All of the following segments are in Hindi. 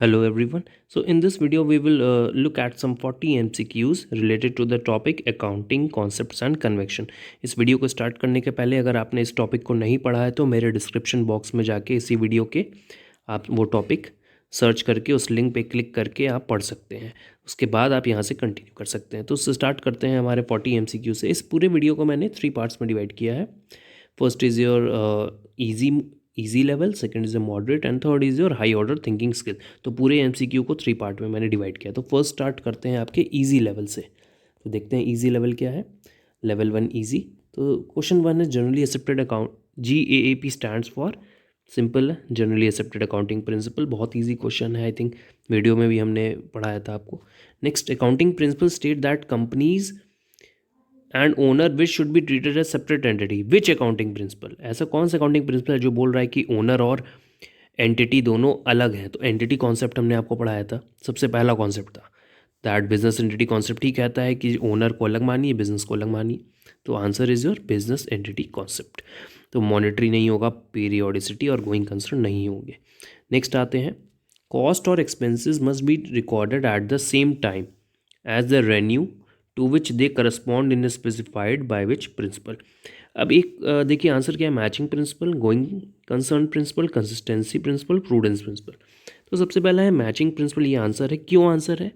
Hello everyone. So in this video we will look at some 40 MCQs related to the topic accounting concepts and convection. इस वीडियो को स्टार्ट करने के पहले अगर आपने इस टॉपिक को नहीं पढ़ा है तो मेरे डिस्क्रिप्शन बॉक्स में जाके इसी वीडियो के आप वो टॉपिक सर्च करके उस लिंक पे क्लिक करके आप पढ़ सकते हैं। उसके बाद आप यहाँ से कंटिन्यू कर सकते हैं। तो स्टार्ट करते हैं हमारे 40 MCQ से। इस पूरे वीडियो को मैंने 3 पार्ट्स में डिवाइड किया है। First is your easy level, second is a moderate and third is your high order thinking skill. तो पूरे MCQ को 3 पार्ट में मैंने डिवाइड किया। तो फर्स्ट स्टार्ट करते हैं आपके ईजी लेवल से। तो देखते हैं ईजी लेवल क्या है। Level 1 easy. तो क्वेश्चन 1 है generally accepted account, GAAP stands for simple है, जनरली एक्सेप्टेड अकाउंटिंग प्रिंसिपल। बहुत ईजी क्वेश्चन है, आई थिंक वीडियो में भी हमने पढ़ाया था आपको। Next, accounting principle state that companies and owner which should be treated as separate entity. Which accounting principle, ऐसा कौन सा अकाउंटिंग प्रिंसिपल है जो बोल रहा है कि ओनर और एंटिटी दोनों अलग हैं। तो एंटिटी कॉन्सेप्ट हमने आपको पढ़ाया था, सबसे पहला कॉन्सेप्ट था दैट बिजनेस एंटिटी कॉन्सेप्ट ही कहता है कि ओनर को अलग मानिए, बिजनेस को अलग मानिए। तो answer is your business entity concept. तो मॉनेटरी नहीं होगा, पीरियोडिसिटी और गोइंग कंसर्न नहीं होंगे। नेक्स्ट आते हैं, कॉस्ट और expenses must be recorded at the same time as the revenue to which they correspond in specified by which principle. अब एक देखिए आंसर क्या है, matching principle, going concern principle, consistency principle, prudence principle. तो सबसे पहला है मैचिंग प्रिंसिपल, ये आंसर है। क्यों आंसर है?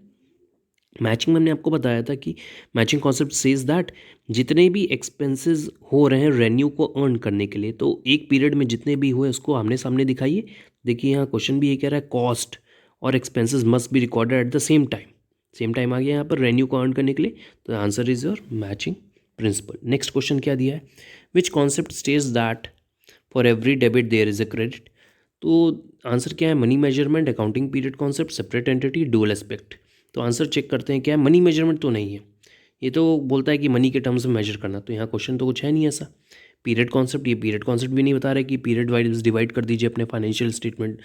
मैचिंग में हमने आपको बताया था कि मैचिंग कॉन्सेप्ट सेज दैट जितने भी एक्सपेंसेस हो रहे हैं रेन्यू को अर्न करने के लिए, तो एक पीरियड में जितने भी हुए उसको आमने सामने दिखाइए। देखिए यहाँ क्वेश्चन भी ये कह रहा है कॉस्ट और expenses must be recorded at the same time. Same time आ गया यहाँ पर रेन्यू को अर्न करने के लिए। तो answer is your matching principle. Next question क्या दिया है, which concept stage that for every debit there is a credit. तो आंसर क्या है, money measurement, accounting period concept, separate entity, dual aspect. तो आंसर चेक करते हैं क्या है, मनी मेजरमेंट तो नहीं है, ये तो बोलता है कि मनी के टर्म्स में मेजर करना। तो यहाँ क्वेश्चन तो कुछ है नहीं ऐसा। पीरियड कॉन्सेप्ट, ये पीरियड कॉन्सेप्ट भी नहीं बता रहा है कि पीरियड वाइज डिवाइड कर दीजिए अपने फाइनेंशियल स्टेटमेंट,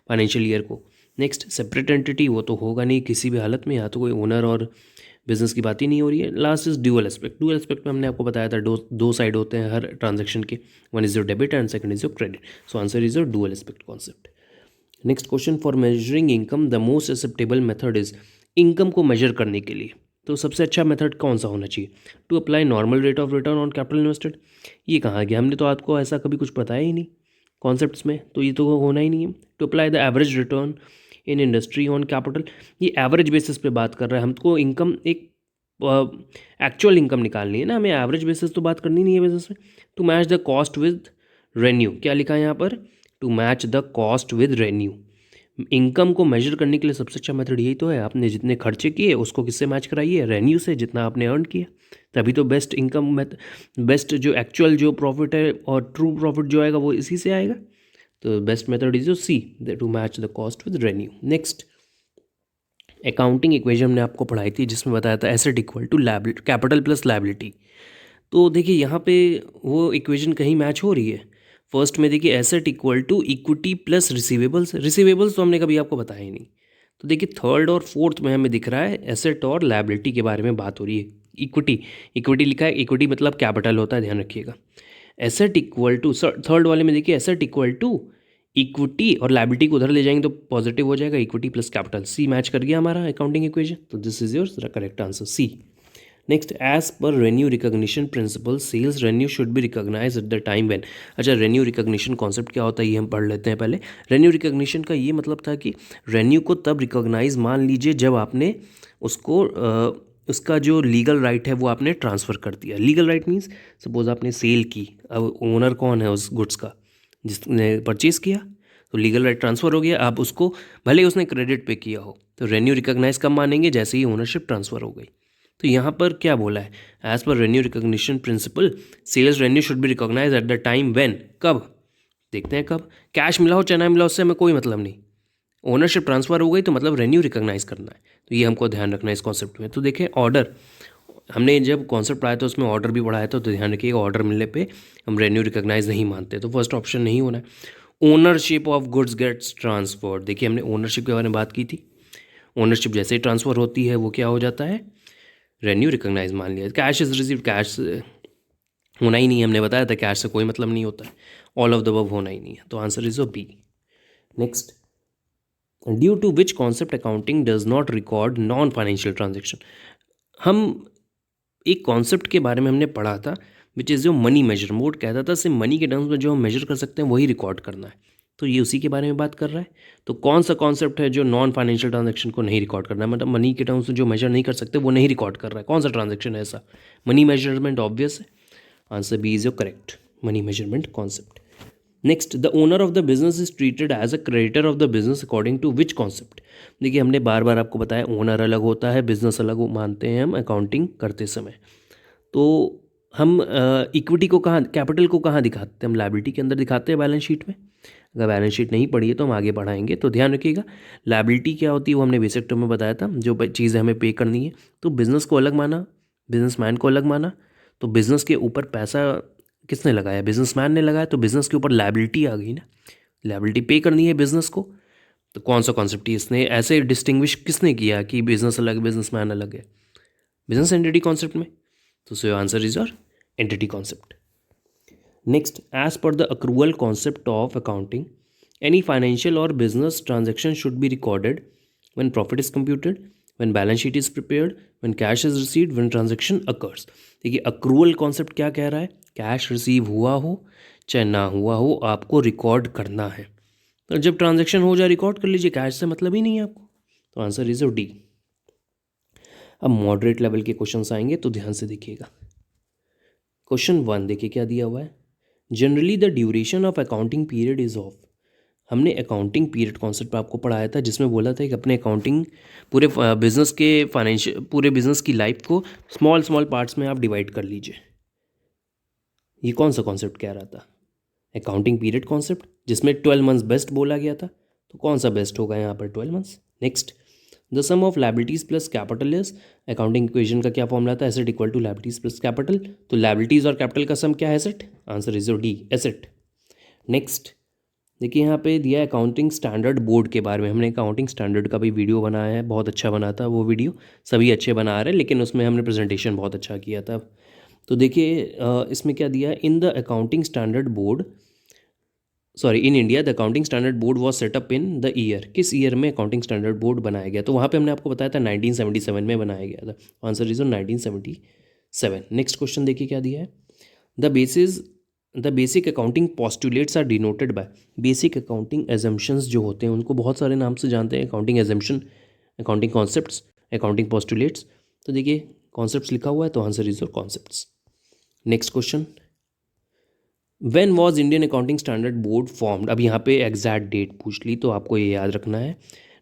फाइनेंशियल ईयर को। नेक्स्ट, सेपरेट एंटिटी, वो तो होगा नहीं किसी भी हालत में, यहाँ तो कोई ओनर और बिजनेस की बात ही नहीं हो रही है। Last is dual aspect. Dual aspect में हमने आपको बताया था दो साइड होते हैं हर ट्रांजेक्शन के, one is your debit and second is your credit. So answer is your dual aspect concept. Next question, for measuring income the most acceptable method is. Income को मेजर करने के लिए तो सबसे अच्छा मेथड कौन सा होना चाहिए? To apply normal rate of return on capital invested. ये कहाँ गया, हमने तो आपको ऐसा कभी कुछ बताया ही नहीं कॉन्सेप्ट्स में, तो ये तो होना ही नहीं है। To apply the average return in industry on capital, ये एवरेज बेसिस पे बात कर रहा है। हमको इनकम एक एक्चुअल इनकम निकालनी है ना, हमें एवरेज बेसिस तो बात करनी नहीं है बिजनेस में। To match the cost with revenue, क्या लिखा है यहाँ पर, to match the cost with revenue. Income को मेजर करने के लिए सबसे अच्छा मेथड यही तो है, आपने जितने खर्चे किए उसको किससे मैच कराइए, रेन्यू से, जितना आपने अर्न किया। तभी तो बेस्ट इनकम बेस्ट जो एक्चुअल जो प्रॉफिट है और ट्रू प्रॉफिट जो आएगा वो इसी से आएगा। तो best method is C, to match the cost with revenue. Next, accounting equation हमने आपको पढ़ाई थी जिसमें बताया था asset equal to capital plus liability. तो देखिए यहाँ पे वो इक्वेशन कहीं मैच हो रही है। फर्स्ट में देखिए asset equal to equity plus receivables, receivables तो हमने कभी आपको बताया ही नहीं। तो देखिए थर्ड और फोर्थ में हमें दिख रहा है एसेट और लायबिलिटी के बारे में बात हो रही है। इक्विटी, इक्विटी लिखा है, इक्विटी मतलब कैपिटल होता है, ध्यान रखिएगा। एसेट इक्वल टू, थर्ड वाले में देखिए एसेट इक्वल टू इक्विटी और लायबिलिटी को उधर ले जाएंगे तो पॉजिटिव हो जाएगा, equity plus capital. C match कर गया हमारा अकाउंटिंग इक्वेशन, तो this is your correct answer, C. Next, as per revenue recognition principle sales revenue should be recognise at the time when. अच्छा, रेन्यू रिकॉग्निशन कॉन्सेप्ट क्या होता है ये हम पढ़ लेते हैं पहले। रेन्यू रिकॉग्निशन का ये मतलब था कि रेन्यू को तब रिकॉग्नाइज मान लीजिए जब आपने उसको उसका जो लीगल राइट है वो आपने ट्रांसफ़र कर दिया। लीगल राइट मीन्स सपोज आपने सेल की, अब ओनर कौन है उस गुड्स का, जिसने परचेज़ किया, तो लीगल राइट ट्रांसफ़र हो गया। आप उसको भले ही उसने क्रेडिट पे किया हो, तो रेन्यू रिकॉग्नाइज कब मानेंगे, जैसे ही ओनरशिप ट्रांसफ़र हो गई। तो यहाँ पर क्या बोला है, as per revenue recognition principle sales revenue should be recognise at the time when, कब, देखते हैं कब, कैश मिला हो चाहे ना मिला उससे हमें कोई मतलब नहीं, ओनरशिप ट्रांसफ़र हो गई तो मतलब रेन्यू रिकॉग्नाइज करना है। तो ये हमको ध्यान रखना है इस कॉन्सेप्ट में। तो देखें ऑर्डर, हमने जब कॉन्सेप्ट पढ़ाया था उसमें ऑर्डर भी पढ़ाया था, तो ध्यान रखिएगा ऑर्डर मिलने पे हम रेन्यू रिकॉग्नाइज नहीं मानते, तो फर्स्ट ऑप्शन नहीं होना है। Ownership of goods gets transferred, देखिए हमने ओनरशिप के बारे में बात की थी, ओनरशिप जैसे ही ट्रांसफ़र होती है वो क्या हो जाता है, रेन्यू रिकॉग्नाइज मान लिया। कैश इज रिसीव, कैश होना ही नहीं है, हमने बताया था कैश से कोई मतलब नहीं होता है, ऑल ऑफ द अबव होना ही नहीं है, तो answer is B. Next, due to which concept accounting does not record non financial transaction. हम एक कॉन्सेप्ट के बारे में हमने पढ़ा था विच इज़ जो मनी मेजर। मोड कहता था सिर्फ मनी के टर्म्स में जो हम मेजर कर सकते हैं वही रिकॉर्ड करना है, तो ये उसी के बारे में बात कर रहा है। तो कौन सा कॉन्सेप्ट है जो नॉन फाइनेंशियल ट्रांजेक्शन को नहीं रिकॉर्ड करना है, मतलब मनी के टर्म्स में जो मेजर नहीं कर सकते वो नहीं रिकॉर्ड कर रहा है, कौन सा ट्रांजेक्शन है ऐसा? मनी मेजरमेंट, ऑब्वियस है, answer B is your correct, money measurement concept. Next, the owner of the business is treated as a creditor of the business according to which concept. देखिए हमने बार बार आपको बताया ओनर अलग होता है, बिजनेस अलग मानते हैं हम अकाउंटिंग करते समय। तो हम इक्विटी को कहाँ, कैपिटल को कहाँ दिखाते हैं? हम लायबिलिटी के अंदर दिखाते हैं, बैलेंस शीट में। अगर बैलेंस शीट नहीं पढ़ी है तो हम आगे बढ़ाएंगे, तो ध्यान रखिएगा लायबिलिटी क्या होती है वो हमने बेसिक टर्म में बताया था, जो चीज़ें हमें पे करनी है। तो बिजनेस को अलग माना, बिजनेसमैन को अलग माना, तो बिजनेस के ऊपर पैसा किसने लगाया? बिजनेसमैन ने लगाया, तो बिजनेस के ऊपर लायबिलिटी आ गई ना, लायबिलिटी पे करनी है बिजनेस को। तो कौन सा कॉन्सेप्ट इसने ऐसे डिस्टिंग्विश किसने किया कि बिजनेस अलग बिजनेसमैन अलग है? बिजनेस एंटिटी कॉन्सेप्ट में। तो so answer is your entity concept. Next, as per the accrual concept of accounting any financial or business transaction should be recorded when profit is computed, when balance sheet is prepared, when cash is received, when transaction occurs। देखिए अक्रूवल कॉन्सेप्ट क्या कह रहा है? कैश रिसीव हुआ हो चाहे ना हुआ हो, आपको रिकॉर्ड करना है। तो जब ट्रांजेक्शन हो जाए रिकॉर्ड कर लीजिए, कैश से मतलब ही नहीं है आपको। तो आंसर इज डी। अब मॉडरेट लेवल के क्वेश्चंस आएंगे तो ध्यान से देखिएगा। क्वेश्चन 1 देखिए क्या दिया हुआ है। Generally the duration of accounting period is of. हमने अकाउंटिंग पीरियड कॉन्सेप्ट आपको पढ़ाया था, जिसमें बोला था कि अपने अकाउंटिंग पूरे बिजनेस के फाइनेंशियल पूरे बिजनेस की लाइफ को स्मॉल स्मॉल पार्ट्स में आप डिवाइड कर लीजिए। ये कौन सा कॉन्सेप्ट कह रहा था? अकाउंटिंग पीरियड कॉन्सेप्ट, जिसमें 12 मंथ्स बेस्ट बोला गया था। तो कौन सा बेस्ट होगा यहाँ पर? 12 months. Next, the sum of liabilities plus capital is. Accounting equation का क्या फॉर्मूला था? Asset equal to liabilities plus capital. तो लायबिलिटीज और कैपिटल का सम क्या है? Asset. Answer is D, asset. Next देखिए यहाँ पे दिया है अकाउंटिंग स्टैंडर्ड बोर्ड के बारे में। हमने अकाउंटिंग स्टैंडर्ड का भी वीडियो बनाया है, बहुत अच्छा बना था वो वीडियो, सभी अच्छे बना रहे हैं, लेकिन उसमें हमने प्रेजेंटेशन बहुत अच्छा किया था। तो देखिए इसमें क्या दिया है, इन the accounting standard board, sorry in India the accounting standard board was setup in the year. किस ईयर में अकाउंटिंग स्टैंडर्ड बोर्ड बनाया गया? तो वहाँ पे हमने आपको बताया था 1977 में बनाया गया था। Answer is 1977। नेक्स्ट क्वेश्चन देखिए क्या दिया है। The basic accounting postulates are denoted by. Basic accounting assumptions जो होते हैं उनको बहुत सारे नाम से जानते हैं, accounting assumption, accounting concepts, accounting postulates. तो देखिए कॉन्सेप्ट्स लिखा हुआ है, तो answer is your concepts. Next question, when was Indian accounting standard board formed. अब यहाँ पे एग्जैक्ट डेट पूछ ली तो आपको ये याद रखना है।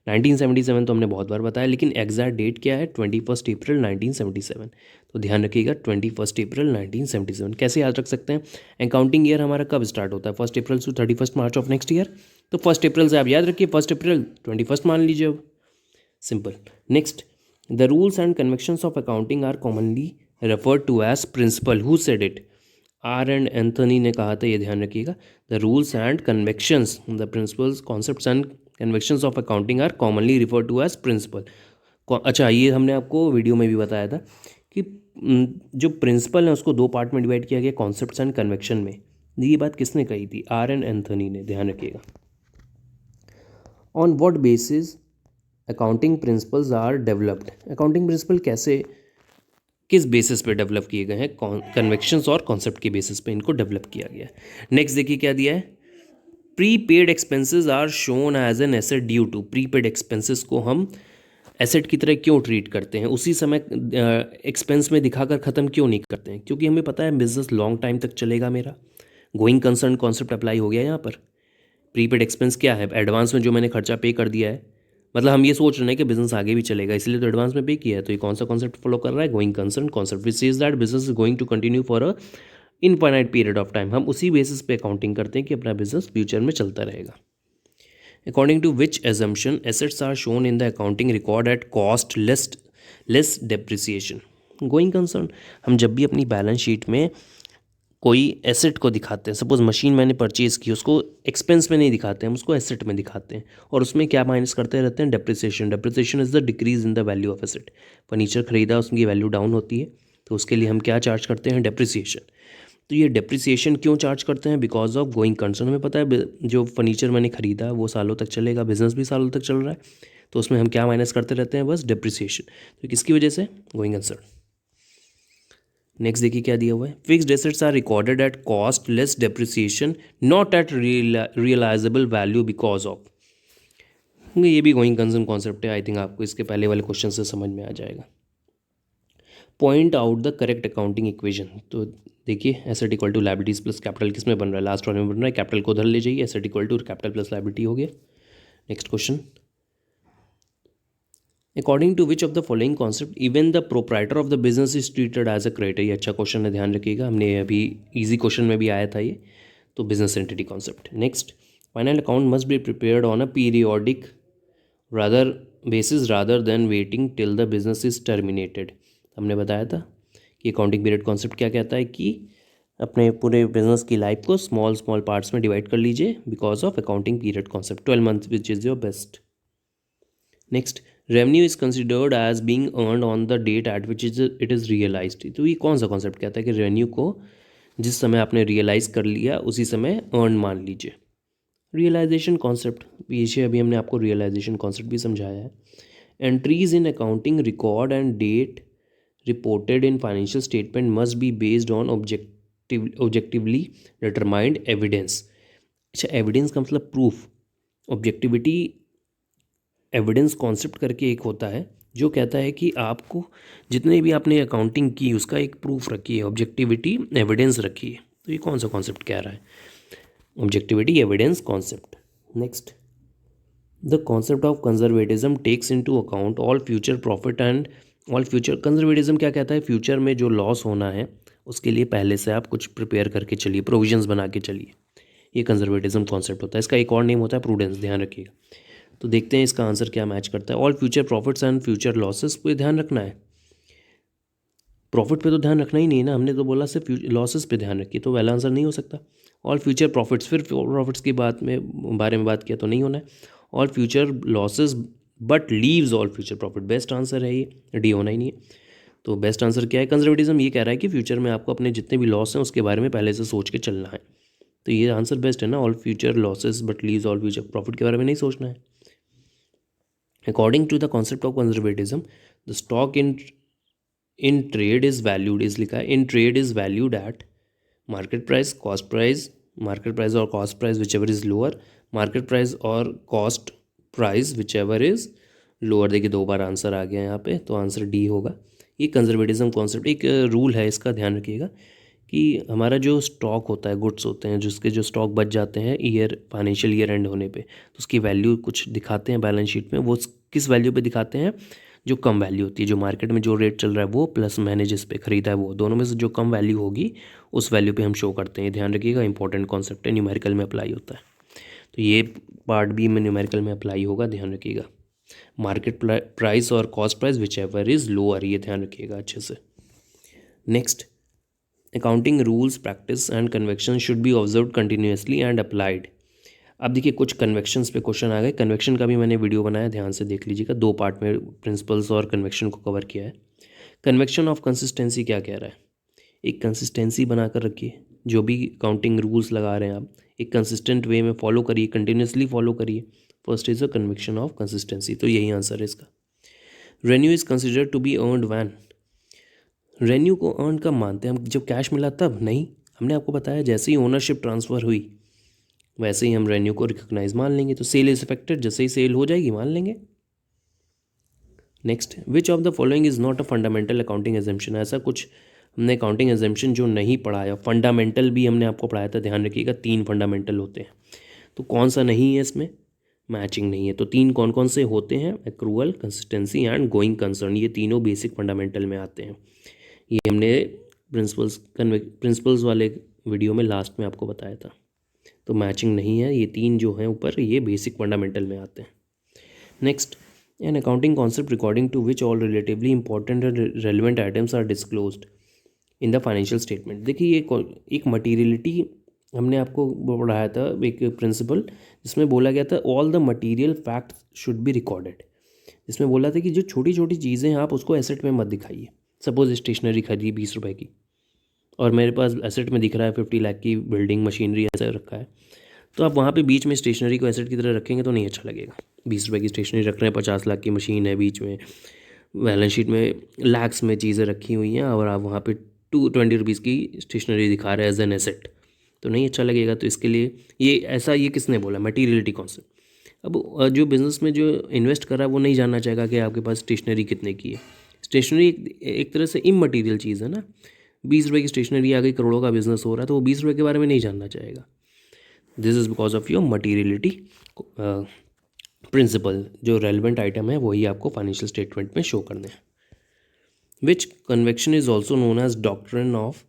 1977 तो हमने बहुत बार बताया, लेकिन एग्जैक्ट डेट क्या है? 21 अप्रैल 1977। तो ध्यान रखिएगा 21 अप्रैल 1977। कैसे याद रख सकते हैं? अकाउंटिंग ईयर हमारा कब स्टार्ट होता है? 1 अप्रैल से 31 मार्च ऑफ नेक्स्ट ईयर। तो 1 अप्रैल से आप याद रखिए, 1 अप्रैल 21 मान लीजिए अब, simple. Next, the rules and conventions of accounting are commonly referred to as principle. Who said it? R N Anthony ने कहा था, ये ध्यान रखिएगा। The rules and conventions, the principles, concepts and conventions of accounting are commonly refer to as principle. अच्छा, ये हमने आपको वीडियो में भी बताया था कि जो प्रिंसिपल है उसको दो पार्ट में डिवाइड किया गया, कॉन्सेप्ट्स एंड कन्वेक्शन में। ये बात किसने कही थी? आर एंड एंथनी ने, ध्यान रखिएगा। On what basis accounting principles are developed. Accounting principle कैसे, किस बेसिस पे डेवलप किए गए हैं? कन्वेक्शंस और कॉन्सेप्ट के बेसिस पे इनको डेवलप किया गया है। नेक्स्ट देखिए क्या दिया है। Prepaid expenses are shown as an asset due to. Prepaid expenses को हम एसेट की तरह क्यों ट्रीट करते हैं? उसी समय एक्सपेंस में दिखाकर ख़त्म क्यों नहीं करते हैं? क्योंकि हमें पता है बिजनेस लॉन्ग टाइम तक चलेगा मेरा। गोइंग कंसर्न कॉन्सेप्ट अप्लाई हो गया यहाँ पर। प्रीपेड एक्सपेंस क्या है? एडवांस में जो मैंने खर्चा पे कर दिया है, मतलब हम ये सोच रहे हैं कि बिजनेस आगे भी चलेगा, इसलिए तो एडवांस में पे किया है। तो ये कौन सा कॉन्सेप्ट फॉलो कर रहा है? Going concern concept, which says that business is going to continue for a infinite period of time. हम उसी बेसिस पे अकाउंटिंग करते हैं कि अपना बिजनेस फ्यूचर में चलता रहेगा। According to which assumption assets are shown in the accounting record at cost less depreciation. Going concern, हम जब भी अपनी बैलेंस शीट में कोई एसेट को दिखाते हैं, सपोज मशीन मैंने परचेज़ की, उसको एक्सपेंस में नहीं दिखाते हैं, हम उसको एसेट में दिखाते हैं, और उसमें क्या माइनस करते रहते हैं? Depreciation. Depreciation is the decrease in the value of asset. Furniture खरीदा, उसकी वैल्यू डाउन होती है, तो उसके लिए हम क्या चार्ज करते हैं? डेप्रिसिएशन। तो ये डेप्रिसिएशन क्यों चार्ज करते हैं? Because of going concern. हमें पता है जो फर्नीचर मैंने खरीदा वो सालों तक चलेगा, बिजनेस भी सालों तक चल रहा है, तो उसमें हम क्या माइनस करते रहते हैं? बस डेप्रिसिएशन। तो किसकी वजह से? Going concern. नेक्स्ट देखिए क्या दिया हुआ है, fixed assets are recorded at cost less depreciation not at realisable value because of. ये भी गोइंग कंसर्न कॉन्सेप्ट है, आई थिंक आपको इसके पहले वाले क्वेश्चन से समझ में आ जाएगा। Point out the correct accounting equation. तो देखिए asset equal to liabilities plus capital किस में बन रहा है? लास्ट वाले में बन रहा है, कैपिटल को उधर ले जाइए, asset equal to capital plus liability हो गया। Next question, according to which of the following concept even the proprietor of the business is treated as a creditor. ये अच्छा क्वेश्चन है, ध्यान रखिएगा, हमने अभी इजी क्वेश्चन में भी आया था ये, तो business entity concept. Next, final account must be prepared on a periodic rather basis rather than waiting till the business is terminated. हमने बताया था कि अकाउंटिंग पीरियड कॉन्सेप्ट क्या कहता है कि अपने पूरे बिजनेस की लाइफ को स्मॉल स्मॉल पार्ट्स में डिवाइड कर लीजिए because of accounting period concept, 12 month which is your best. Next, revenue is considered as being earned on the date at which it is realised. तो ये कौन सा कॉन्सेप्ट कहता है कि रेवेन्यू को जिस समय आपने रियलाइज कर लिया उसी समय अर्न मान लीजिए। रियलाइजेशन कॉन्सेप्ट, पीछे अभी हमने आपको रियलाइजेशन कॉन्सेप्ट भी समझाया है। Entries in accounting record and date reported in financial statement must be based on objectively determined evidence. अच्छा, एविडेंस का मतलब प्रूफ। ऑब्जेक्टिविटी एविडेंस कॉन्सेप्ट करके एक होता है जो कहता है कि आपको जितने भी आपने अकाउंटिंग की उसका एक प्रूफ रखिए, ऑब्जेक्टिविटी एविडेंस रखिए। तो ये कौन सा कॉन्सेप्ट कह रहा है? Objectivity evidence concept. Next, the concept of conservatism takes into account all future profit and all future. Conservatism क्या कहता है? फ्यूचर में जो लॉस होना है उसके लिए पहले से आप कुछ प्रिपेयर करके चलिए, प्रोविजंस बना के चलिए, ये कंजर्वेटिज्म कॉन्सेप्ट होता है। इसका एक और नेम होता है प्रूडेंस, ध्यान रखिएगा। तो देखते हैं इसका आंसर क्या मैच करता है। All future profits and future losses पे ध्यान रखना है, प्रॉफिट पे तो ध्यान रखना ही नहीं है ना, हमने तो बोला सिर्फ लॉसेस पे ध्यान रखिए, तो पहला आंसर नहीं हो सकता। ऑल फ्यूचर प्रॉफिट्स, फिर प्रॉफिट्स की बारे में बात किया तो नहीं होना है। All future losses but leaves all future profit, best answer है ये, डी होना ही नहीं है। तो बेस्ट आंसर क्या है? कंजर्वेटिज्म ये कह रहा है कि फ्यूचर में आपको अपने जितने भी लॉस हैं उसके बारे में पहले से सोच के चलना है, तो ये आंसर बेस्ट है ना, all future losses but leaves all future profit के बारे में नहीं सोचना है। According to the concept of conservatism the stock in trade is valued, इस लिखा है in trade is valued at market price, cost price, market price or cost price whichever is lower, market price or cost price whichever is lower. देखिए 2 बार आंसर आ गया यहाँ पे, तो आंसर डी होगा। ये कंजर्वेटिज्म कॉन्सेप्ट एक रूल है, इसका ध्यान रखिएगा कि हमारा जो स्टॉक होता है, गुड्स होते हैं जिसके जो स्टॉक बच जाते हैं फाइनेंशियल ईयर एंड होने पे, तो उसकी वैल्यू कुछ दिखाते हैं बैलेंस शीट में, वो किस वैल्यू पे दिखाते हैं? जो कम वैल्यू होती है, जो मार्केट में जो रेट चल रहा है वो, प्लस मैंने जिस पे ख़रीदा है वो, दोनों में से जो कम वैल्यू होगी उस वैल्यू पे हम शो करते हैं। ध्यान रखिएगा, इंपॉर्टेंट कॉन्सेप्ट है, न्यूमेरिकल में अप्लाई होता है, तो ये पार्ट भी में न्यूमेरिकल में अप्लाई होगा, ध्यान रखिएगा। Market price or cost price which ever is lower, ये ध्यान रखिएगा अच्छे से। Next, accounting rules practice and convection should be observe continuously and applied. अब देखिए कुछ कन्वेक्शंस पे क्वेश्चन आ गए, कन्वेक्शन का भी मैंने वीडियो बनाया, ध्यान से देख लीजिएगा, 2 पार्ट में प्रिंसिपल्स और कन्वेक्शन को कवर किया है। कन्वेक्शन ऑफ कंसिस्टेंसी क्या कह रहा है? एक कंसिस्टेंसी बनाकर रखिए, जो भी अकाउंटिंग रूल्स लगा रहे हैं आप एक कंसिस्टेंट वे में फॉलो करिए, कंटिन्यूसली फॉलो करिए। First is a convection of consistency, तो यही आंसर है इसका। Revenue is considered to be earned when. Revenue को अर्न कब मानते हैं हम? जब कैश मिला तब नहीं, हमने आपको बताया जैसे ही ओनरशिप ट्रांसफ़र हुई वैसे ही हम रेन्यू को रिकॉग्नाइज मान लेंगे, तो सेल इज इफेक्टेड, जैसे ही सेल हो जाएगी मान लेंगे। Next, which of the following is not a fundamental accounting assumption. ऐसा कुछ हमने अकाउंटिंग एजम्पशन जो नहीं पढ़ाया, फंडामेंटल भी हमने आपको पढ़ाया था, ध्यान रखिएगा 3 फंडामेंटल होते हैं, तो कौन सा नहीं है इसमें? मैचिंग नहीं है। तो 3 कौन कौन से होते हैं? Accrual, consistency and going concern, ये तीनों बेसिक फंडामेंटल में आते हैं। ये हमने प्रिंसिपल्स वाले वीडियो में लास्ट में आपको बताया था, तो मैचिंग नहीं है। ये 3 जो हैं ऊपर, ये बेसिक फंडामेंटल में आते हैं। Next, an accounting concept recording to which all relatively important and relevant items are disclosed in the financial statement. देखिए ये एक मटीरियलिटी हमने आपको पढ़ाया था, एक प्रिंसिपल जिसमें बोला गया था all the material facts should be recorded. इसमें बोला था कि जो छोटी छोटी चीज़ें हैं आप उसको एसेट में मत दिखाइए। सपोज स्टेशनरी खरीदी 20 रुपए की, और मेरे पास एसेट में दिख रहा है 50 लाख की बिल्डिंग मशीनरी ऐसा रखा है, तो आप वहाँ पे बीच में स्टेशनरी को एसेट की तरह रखेंगे तो नहीं अच्छा लगेगा। 20 रुपये की स्टेशनरी रख रहे हैं, 50 लाख की मशीन है बीच में, बैलेंस शीट में लैक्स में चीज़ें रखी हुई हैं और आप वहाँ पे 220 रुपीज़ की स्टेशनरी दिखा रहे हैं एज एन एसेट, तो नहीं अच्छा लगेगा। तो इसके लिए ये किसने बोला, मटीरियलिटी कॉन्सेप्ट। अब जो बिज़नेस में जो इन्वेस्ट कर रहा है वो नहीं जानना चाहेगा कि आपके पास स्टेशनरी कितने की है। स्टेशनरी एक तरह से इममटीरियल चीज़ है ना। 20 रुपये की स्टेशनरी आ गई, करोड़ों का बिजनेस हो रहा है, तो वो 20 रुपये के बारे में नहीं जानना चाहेगा। This is because of your materiality principle. जो रेलिवेंट आइटम है वही आपको फाइनेंशियल स्टेटमेंट में शो करने हैं। Which convention is also known as doctrine of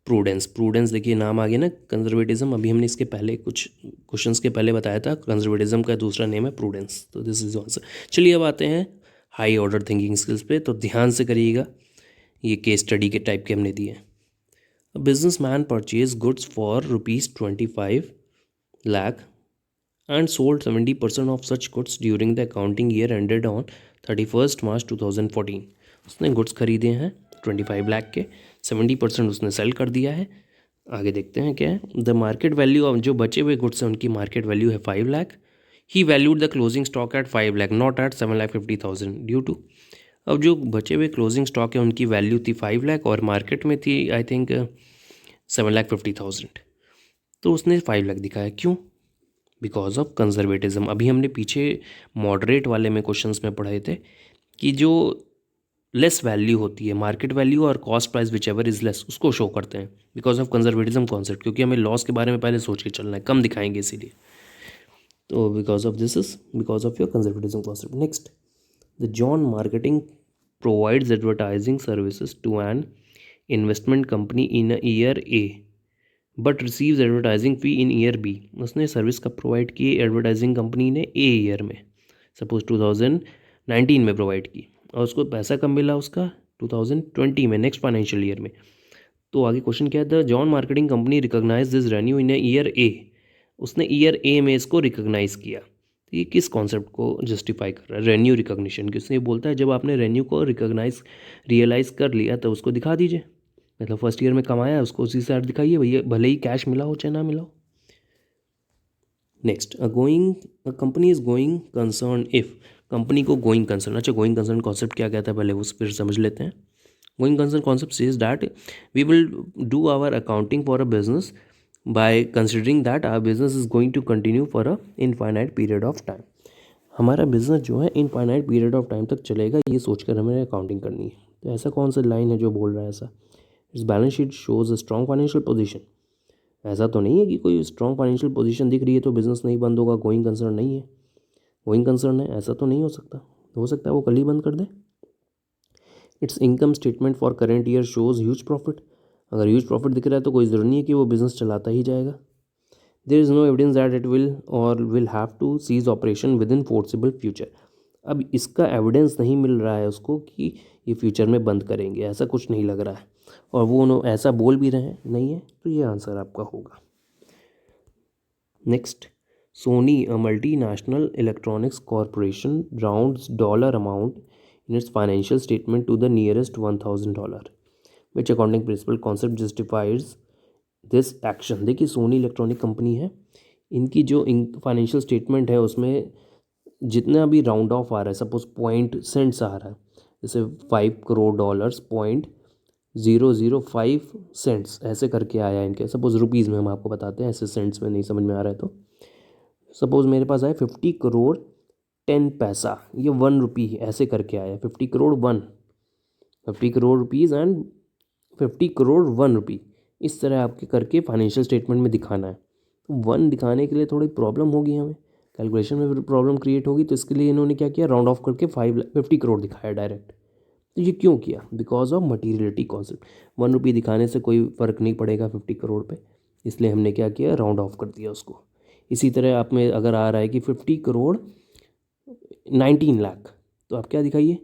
prudence. Prudence देखिए नाम आ गया ना, कंजर्वेटिज्म। अभी हमने इसके पहले कुछ क्वेश्चंस के पहले बताया था, कंजर्वेटिज्म का दूसरा नेम है प्रूडेंस। तो दिस इज आंसर। चलिए अब आते हैं हाई ऑर्डर थिंकिंग स्किल्स पे, तो ध्यान से करिएगा, ये केस स्टडी के टाइप के हमने दिए हैं। A businessman purchased goods for ₹25 lakh and sold 70% of such goods during the accounting year ended on 31st March 2014. उसने गुड्स खरीदे हैं 25 लाख के, 70% उसने सेल कर दिया है। आगे देखते हैं क्या है। द मार्केट वैल्यू ऑफ जो बचे हुए गुड्स हैं उनकी मार्केट वैल्यू है 5 lakh. He valued the closing stock at 5 lakh not at 7,50,000 due to. अब जो बचे हुए क्लोजिंग स्टॉक है उनकी वैल्यू थी 5 लाख और मार्केट में थी आई थिंक 7,50,000। तो उसने 5 लाख दिखाया, क्यों? Because of conservatism. अभी हमने पीछे मॉडरेट वाले में क्वेश्चंस में पढ़े थे कि जो लेस वैल्यू होती है, मार्केट वैल्यू और cost price whichever is less, उसको शो करते हैं बिकॉज ऑफ कंजर्वेटिज्म कॉन्सेप्ट, क्योंकि हमें लॉस के बारे में पहले सोच के चलना है, कम दिखाएंगे इसीलिए। तो because of this is because of your conservatism concept. Next, the John marketing provides advertising services to an investment company in year A but receives advertising fee in year B. उसने सर्विस कब प्रोवाइड की एडवर्टाइजिंग कंपनी ने? ए ईयर में, सपोज 2019 में प्रोवाइड की, और उसको पैसा कब मिला उसका? 2020 में, नेक्स्ट फाइनेंशियल ईयर में। तो आगे क्वेश्चन क्या है, the John marketing company recognise this revenue in year A. उसने ईयर ए में इसको रिकॉग्नाइज किया। तो ये किस कॉन्सेप्ट को जस्टिफाई कर रहा है? रेन्यू रिकॉग्निशन की। उसने बोलता है जब आपने रेन्यू को रियलाइज़ कर लिया तो उसको दिखा दीजिए, मतलब फर्स्ट ईयर में कमाया उसको उसी से दिखाइए भैया, भले ही कैश मिला हो चाहे ना मिला हो। Next, a company is going concern if. Company को गोइंग कंसर्न, अच्छा गोइंग कंसर्न कॉन्सेप्ट क्या कहता है पहले उस फिर समझ लेते हैं। Going concern concept is that we will do our accounting for a business by considering that our business is going to continue for a infinite period of time. हमारा बिजनेस जो है इनफाइनाइट पीरियड ऑफ टाइम तक चलेगा, ये सोचकर हमें अकाउंटिंग करनी है। तो ऐसा कौन सा लाइन है जो बोल रहा है ऐसा? It's balance sheet shows a strong financial position. ऐसा तो नहीं है कि कोई स्ट्रॉन्ग फाइनेंशियल पोजीशन दिख रही है तो बिजनेस नहीं बंद होगा, गोइंग कंसर्न नहीं है। गोइंग कंसर्न है, ऐसा तो नहीं हो सकता। हो सकता है वो कल ही बंद कर दे। Its income statement for current year shows huge profit. अगर ह्यूज प्रॉफिट दिख रहा है तो कोई ज़रूरी नहीं है कि वो बिजनेस चलाता ही जाएगा। There is no evidence that it will have to cease operation within forcible future. अब इसका एविडेंस नहीं मिल रहा है उसको कि ये फ्यूचर में बंद करेंगे, ऐसा कुछ नहीं लग रहा है, और वो ऐसा बोल भी रहे हैं नहीं है, तो ये आंसर आपका होगा। Next, Sony a multinational electronics corporation rounds dollar amount in its financial statement to the nearest $1,000। Which accounting principle concept justifies this action. देखिए सोनी इलेक्ट्रॉनिक कंपनी है, इनकी जो फाइनेंशियल स्टेटमेंट है उसमें जितना भी राउंड ऑफ आ रहा है, सपोज पॉइंट सेंट्स आ रहा है, जैसे $5 करोड़ 0.005 सेंट्स ऐसे करके आया है इनके, सपोज रुपीज़ में हम आपको बताते हैं, ऐसे सेंट्स में नहीं समझ में आ रहा है तो सपोज मेरे पास आए 50 करोड़ 10 पैसा, ये 1 रुपी ऐसे करके आया, 50 करोड़ 50 करोड़ रुपीज़ एंड 50 करोड़ 1 रुपी, इस तरह आपके करके फाइनेंशियल स्टेटमेंट में दिखाना है। तो 1 दिखाने के लिए थोड़ी प्रॉब्लम होगी, हमें कैलकुलेशन में प्रॉब्लम क्रिएट होगी, तो इसके लिए इन्होंने क्या किया, राउंड ऑफ करके 50 करोड़ दिखाया डायरेक्ट। तो ये क्यों किया? Because of materiality concept. 1 रुपी दिखाने से कोई फ़र्क नहीं पड़ेगा 50 करोड़ पे, इसलिए हमने क्या किया, राउंड ऑफ कर दिया उसको। इसी तरह आप में अगर आ रहा है कि 50 करोड़ 19 लाख, तो आप क्या दिखाइए,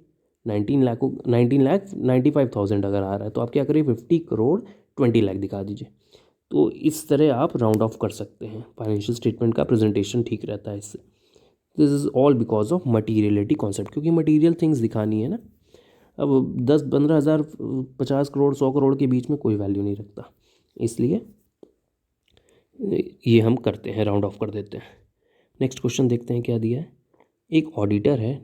19,95,000 अगर आ रहा है तो आप क्या करिए, 50 करोड़ 20 लाख दिखा दीजिए। तो इस तरह आप राउंड ऑफ कर सकते हैं, फाइनेंशियल स्टेटमेंट का प्रेजेंटेशन ठीक रहता है इससे। This is all because of materiality concept, क्योंकि मटीरियल थिंग्स दिखानी है ना। अब 10-15 हज़ार 50 करोड़ 100 करोड़ के बीच में कोई वैल्यू नहीं रखता, इसलिए ये हम करते हैं, राउंड ऑफ कर देते हैं। नेक्स्ट क्वेश्चन देखते हैं क्या दिया है। एक ऑडिटर है,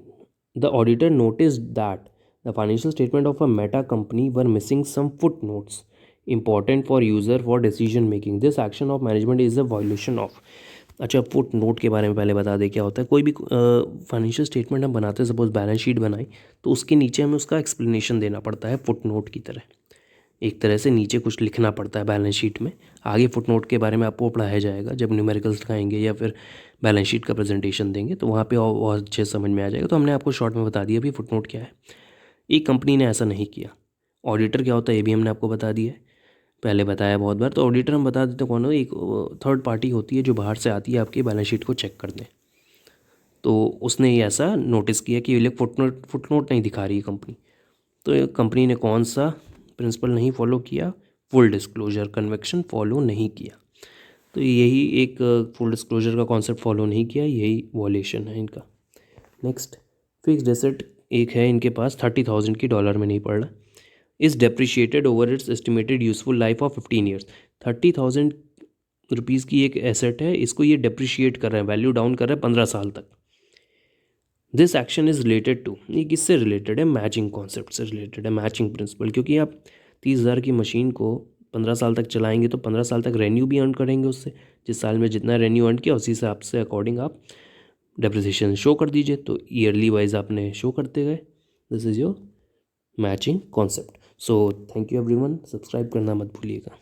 the auditor notice that the financial statement of a Meta company were missing some foot notes important for user for decision making, this action of management is a violation of. अच्छा, फुट नोट के बारे में पहले बता दें क्या होता है। कोई भी फाइनेंशियल स्टेटमेंट हम बनाते हैं, सपोज बैलेंस शीट बनाई, तो उसके नीचे हमें उसका एक्सप्लेनेशन देना पड़ता है फुट नोट की तरह। एक तरह से नीचे कुछ लिखना पड़ता है बैलेंस शीट में। आगे फुट नोट के बारे में आपको पढ़ाया जाएगा जब न्यूमेरिकल्स दिखाएंगे या फिर बैलेंस शीट का प्रेजेंटेशन देंगे, तो वहाँ पे और अच्छे समझ में आ जाएगा। तो हमने आपको शॉर्ट में बता दिया अभी फुट नोट क्या है। एक कंपनी ने ऐसा नहीं किया। ऑडिटर क्या होता है ये भी हमने आपको बता दिया है, पहले बताया बहुत बार। तो ऑडिटर हम बता देते कौन हो, एक थर्ड पार्टी होती है जो बाहर से आती है आपकी बैलेंस शीट को चेक करने। तो उसने ये ऐसा नोटिस किया कि ये फुट नोट नहीं दिखा रही है कंपनी, तो कंपनी ने कौन सा प्रिंसिपल नहीं फॉलो किया, फुल डिस्क्लोजर कन्वेक्शन फॉलो नहीं किया। तो यही एक फुल डिस्क्लोजर का कॉन्सेप्ट फॉलो नहीं किया, यही वॉलेशन है इनका। नेक्स्ट, फिक्स्ड एसेट एक है इनके पास 30,000 की, डॉलर में नहीं पड़ रहा, is depreciated over it's estimated useful life of 15 years. 30,000 rupees की एक एसेट है, इसको ये डेप्रिशिएट कर रहे हैं, वैल्यू डाउन कर रहे हैं 15 साल तक। This action is related to, ये किससे रिलेटेड है, मैचिंग कॉन्सेप्ट से रिलेटेड है, मैचिंग प्रिंसिपल। क्योंकि आप 30,000 की मशीन को 15 साल तक चलाएंगे तो 15 साल तक रेन्यू भी अर्न करेंगे उससे। जिस साल में जितना रेन्यू अर्न किया उसी हिसाब से अकॉर्डिंग आप डेप्रिसिएशन शो कर दीजिए, तो ईयरली वाइज आपने शो करते गए। This is your matching concept. So thank you everyone, subscribe करना मत भूलिएगा।